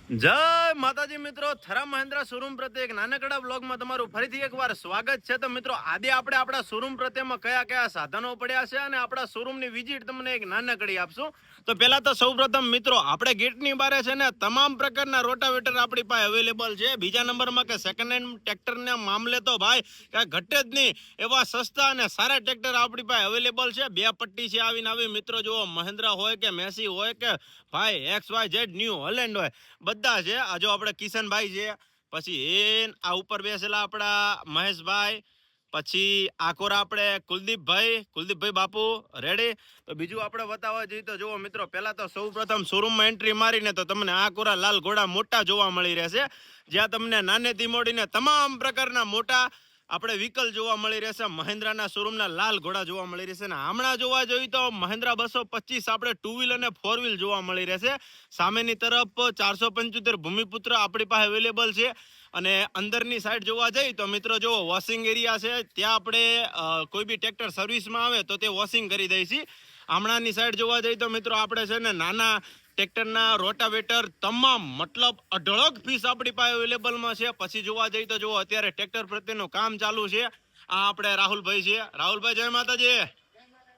જય માતાજી મિત્રો, થરા મહેન્દ્રા શોરૂમ પ્રત્યે એક નાનકડા બ્લોગમાં તમારું ફરીથી એકવાર સ્વાગત છે. તો મિત્રો, આજે આપણે આપણા શોરૂમ પ્રત્યેમાં કયા કયા સાધનો પડ્યા છે અને આપણા શોરૂમની વિઝિટ તમને એક નાનકડી આપશું. તો પહેલા તો સૌપ્રથમ મિત્રો, આપણે ગેટની બારે છે ને તમામ પ્રકારના રોટાવેટર આપણી પાસે અવેલેબલ છે. બીજા નંબરમાં કે સેકન્ડ હેન્ડ ટ્રેક્ટરના મામલે તો ભાઈ કાંઈ ઘટે જ નહીં એવા સસ્તા અને સારા ટ્રેક્ટર આપણી પાસે અવેલેબલ છે. બે પટ્ટી છે આવીને આવી મિત્રો, જુઓ મહેન્દ્રા હોય કે મેસી હોય કે ભાઈ XYZ ન્યૂ હોલેન્ડ હોય, બધા છે. આ જો આપણે કિશનભાઈ છે, પછી આ ઉપર બેસેલા આપણા મહેશભાઈ, પછી આકોરા આપણે કુલદીપભાઈ બાપુ રેડી. તો બીજું આપણે બતાવવા જઈએ તો જુઓ મિત્રો, પહેલા તો સૌ પ્રથમ શોરૂમમાં એન્ટ્રી મારીને તો તમને આકોરા લાલ ઘોડા મોટા જોવા મળી રહેશે, જ્યાં તમને નાનેથી મોડીને તમામ પ્રકારના મોટા આપણે વ્હીકલ જોવા મળી રહેશે. મહિન્દ્રાના શોરૂમના લાલ ઘોડા જોવા મળી રહેશે. ને હમણાં જોવા જોઈએ તો મહિન્દ્રા 225 આપણે 2 વ્હીલ અને 4 વ્હીલ જોવા મળી રહેશે. સામેની તરફ 475 ભૂમિપુત્ર આપણી પાસે અવેલેબલ છે. અને અંદરની સાઈડ જોવા જઈએ તો મિત્રો જો વોશિંગ એરિયા છે, ત્યાં આપણે કોઈ બી ટ્રેક્ટર સર્વિસમાં આવે તો તે વોશિંગ કરી દઈશી. હમણાંની સાઈડ જોવા જઈએ તો મિત્રો આપણે છે ને નાના ટ્રેક્ટરના રોટાવેટર તમામ મતલબ અઢળક પીસ આપણી પાસે અવેલેબલમાં છે. પછી જોવા જઈએ તો જુઓ અત્યારે ટ્રેક્ટર પ્રત્યેનું કામ ચાલુ છે. આ આપણે રાહુલભાઈ છે. રાહુલભાઈ જય માતાજી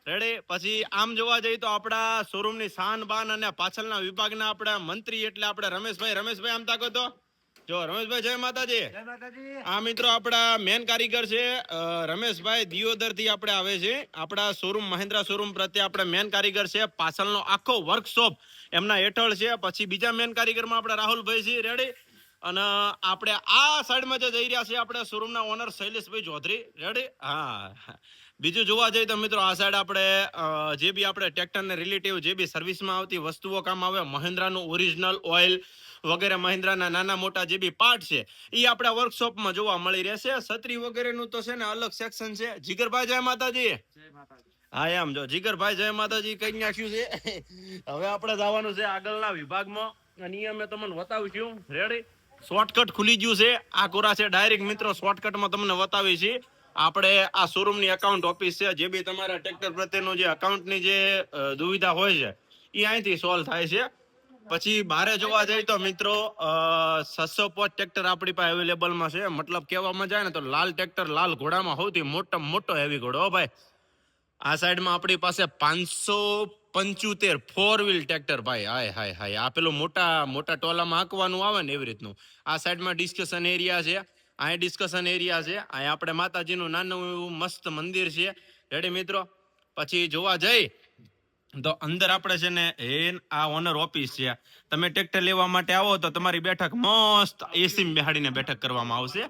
રેડી. પછી આમ જોવા જઈએ તો આપણા શોરૂમની શાન બાન અને પાછળના વિભાગના આપણા મંત્રી એટલે આપણે રમેશભાઈ આમ તાકો તો જો રમેશભાઈ જય માતાજી. આ મિત્રો આપણા મેન કારીગર છે રમેશભાઈ દિયોદર થી આપણે આવે છે. આપણા શોરૂમ મહિન્દ્રા શોરૂમ પ્રત્યે આપણે મેન કારીગર છે. પાછળનો આખો વર્કશોપ એમના હેઠળ છે. પછી બીજા મેન કારીગરમાં આપણે રાહુલભાઈ છે રેડી. અને આપણે આ સાઈડમાં જે જઈ રહ્યા છે આપણે શોરૂમના ઓનર શૈલેષભાઈ ચૌધરી રેડી. હા, બીજું જોવા જઈએ તો મિત્રો આ સાઈડ આપણે જે બી આપણે ટ્રેક્ટરને રિલેટિવ જે બી સર્વિસમાં આવતી વસ્તુઓ કામ આવે, મહિન્દ્રાનું ઓરિજિનલ ઓઇલ વગેરે મહિન્દ્રાના નાના મોટા જે બી પાર્ટ છે એ આપણા વર્કશોપમાં જોવા મળી રહેશે. છત્રી વગેરેનું તો છે ને અલગ સેક્શન છે. જીગરભાઈ જય માતાજી. હા એમ જો જીગરભાઈ જય માતાજી કઈ નાખ્યું છે. હવે આપણે જવાનું છે આગળના વિભાગમાં અને અમે તમને બતાવીશું રેડી. શોર્ટકટ ખુલી ગયું છે. આ કોરા છે ડાયરેક્ટ મિત્રો શોર્ટકટમાં તમને બતાવી છે. આપણે આ શોરૂમની એકાઉન્ટ ઓફિસ છે. જે બી તમારા ટ્રેક્ટર પ્રત્યેનું જે એકાઉન્ટની જે દુવિધા હોય છે એ અહીંથી સોલ્વ થાય છે. પછી બારે જોવા જઈએ તો મિત્રો 605 ટ્રેક્ટર આપણી પાસે અવેલેબલમાં છે. મતલબ કહેવામાં જાય ને તો લાલ ટ્રેક્ટર લાલ ઘોડામાં સૌથી મોટો હેવી ઘોડો ભાઈ. આ સાઈડમાં આપણી પાસે 575 4 વ્હીલ ટ્રેક્ટર ભાઈ. હાય આ પેલું મોટા ટોલામાં હાંકવાનું આવે ને એવી રીતનું. આ સાઈડમાં ડિસ્કશન એરિયા છે. અહીં ડિસ્કશન એરિયા છે. અહીં આપણે માતાજીનું નાનું એવું મસ્ત મંદિર છે રેડી મિત્રો. પછી જોવા જઈ તો અંદર આપણે છે ને આ ઓનર ઓફિસ છે. તમે ટ્રેક્ટર લેવા માટે આવો તો તમારી બેઠક મસ્ત એસી બેહાડીને બેઠક કરવામાં આવશે.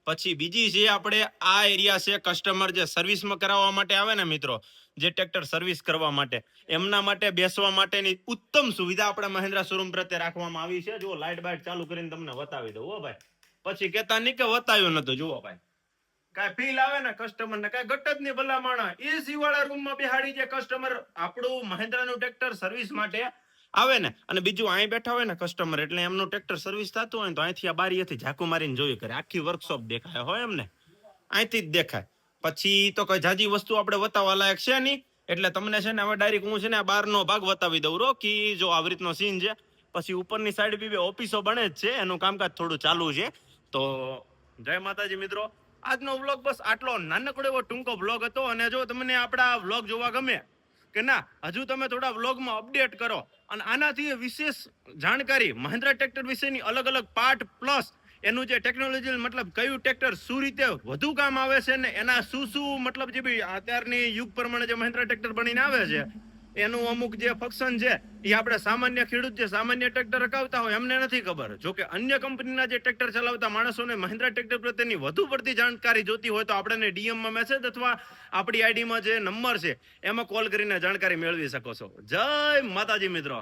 પછી બીજી છે આપણે આ એરિયા છે કસ્ટમર જે સર્વિસમાં કરાવવા માટે આવે ને મિત્રો, જે ટ્રેક્ટર સર્વિસ કરવા માટે એમના માટે બેસવા માટેની ઉત્તમ સુવિધા આપણે મહિન્દ્રા શોરૂમ પ્રત્યે રાખવામાં આવી છે. જો લાઇટ બાઇટ ચાલુ કરીને તમને બતાવી દઉં હો ભાઈ. પછી કેતા નહીં કે બતાવ્યું નતું. જુઓ ભાઈ કાંઈ ફીલ આવે ને કસ્ટમર ને કાંઈ ઘટ જ નહીં. ભલા માણા એસી વાળા રૂમમાં બેહાડી જે કસ્ટમર આપણું મહિન્દ્રાનું ટ્રેક્ટર સર્વિસ માટે આવે ને, અને બીજું અહીં બેઠા હોય ને કસ્ટમર એટલે એમનું ટ્રેક્ટર સર્વિસ થતું હોય ને તો અહીંથી આ બારીએથી ઝાકુ મારીને જોયું કરે. આખી વર્કશોપ દેખાય હોય એમને અહીંથી જ દેખાય. પછી તો કઈ જાજી વસ્તુ આપણે બતાવવા લાયક છે નહીં એટલે તમને છે ને હવે ડાયરેક્ટ હું છે ને બહારનો ભાગ બતાવી દઉં રો કે જો આવી રીતનો સીન છે. પછી ઉપરની સાઈડ બી ઓફિસો બને જ છે, એનું કામકાજ થોડું ચાલુ છે. તો જય માતાજી મિત્રો, આજનો વ્લોગ બસ આટલો નાનકડો એવો ટૂંકો વ્લોગ હતો. અને જો તમને આપણા વ્લોગ જોવા ગમે કે ના હજુ તમે થોડા વ્લોગમાં અપડેટ કરો અને આનાથી વિશેષ જાણકારી મહિન્દ્રા ટ્રેક્ટર વિશેની અલગ અલગ પાર્ટ પ્લસ એનું જે ટેકનોલોજી મતલબ કયું ટ્રેક્ટર શું રીતે વધુ કામ આવે છે ને એના શું મતલબ જે બી અત્યારની યુગ પ્રમાણે જે મહિન્દ્રા ટ્રેક્ટર બનીને આવે છે એનું અમુક જે ફંક્શન છે એ આપણે સામાન્ય ખેડૂત જે સામાન્ય ટ્રેક્ટર રખાવતા હોય એમને નથી ખબર. જો કે અન્ય કંપનીના જે ટ્રેક્ટર ચલાવતા માણસોને મહિન્દ્રા ટ્રેક્ટર પ્રત્યેની વધુ પડતી જાણકારી જોતી હોય તો આપણે ડીએમમાં મેસેજ અથવા આપણી આઈડીમાં જે નંબર છે એમાં કોલ કરીને જાણકારી મેળવી શકો છો. જય માતાજી મિત્રો.